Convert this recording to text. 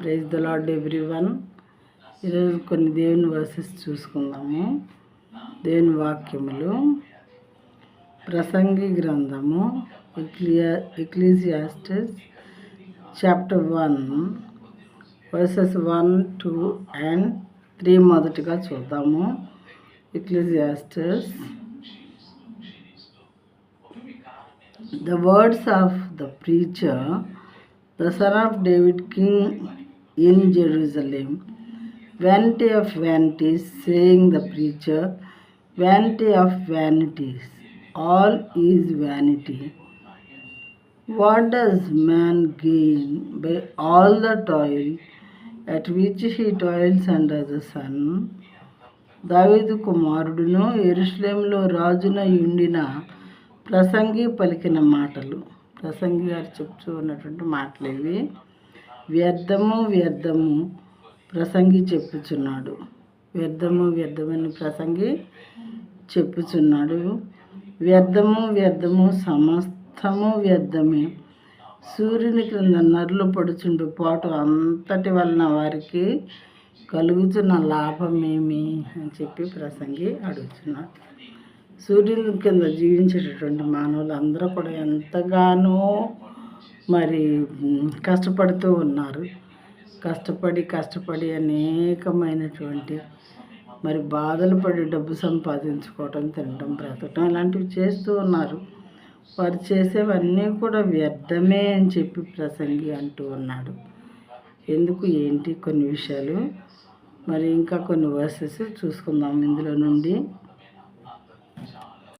Praise the lord everyone. ఈరోజు కొన్ని దేవుని వర్సెస్ చూసుకుందాము. దేవుని వాక్యములు ప్రసంగి గ్రంథము ఎక్లీసియాస్టిస్ చాప్టర్ 1 వర్సెస్ 1, 2 and 3 మొదటిగా చూద్దాము. Ecclesiastes. The words of the preacher, the son of David, king in Jerusalem. Vanity of vanities, saying the preacher, vanity of vanities, all is vanity. What does man gain by all the toil at which he toils under the sun? దావీదు కుమారుడును యెరూషలేములో రాజున యుండిన ప్రసంగి పలికిన మాటలు. ప్రసంగి గారు చెప్తూ ఉన్నటువంటి మాటలు ఇవి. వ్యర్థము వ్యర్థము ప్రసంగి చెప్పుచున్నాడు. వ్యర్థము వ్యర్థమని ప్రసంగి చెప్పుచున్నాడు. వ్యర్థము వ్యర్థము సమస్తము వ్యర్థమే. సూర్యుని క్రింద నరులు పడుచుండు పాటు అంతటి వలన వారికి కలుగుతున్న లాభమేమి అని చెప్పి ప్రసంగి అడుగుతున్నాడు. సూర్యుని కింద జీవించేటటువంటి మానవులు అందరూ కూడా ఎంతగానో కష్టపడుతూ ఉన్నారు. కష్టపడి అనేకమైనటువంటి బాధలు పడి డబ్బు సంపాదించుకోవటం, తినడం, బ్రతకటం ఇలాంటివి చేస్తూ ఉన్నారు. వారు చేసేవన్నీ కూడా వ్యర్థమే అని చెప్పి ప్రసంగి అంటూ ఉన్నాడు. ఎందుకు ఏంటి కొన్ని విషయాలు ఇంకా కొన్ని వర్సెస్ చూసుకుందాం ఇందులో నుండి.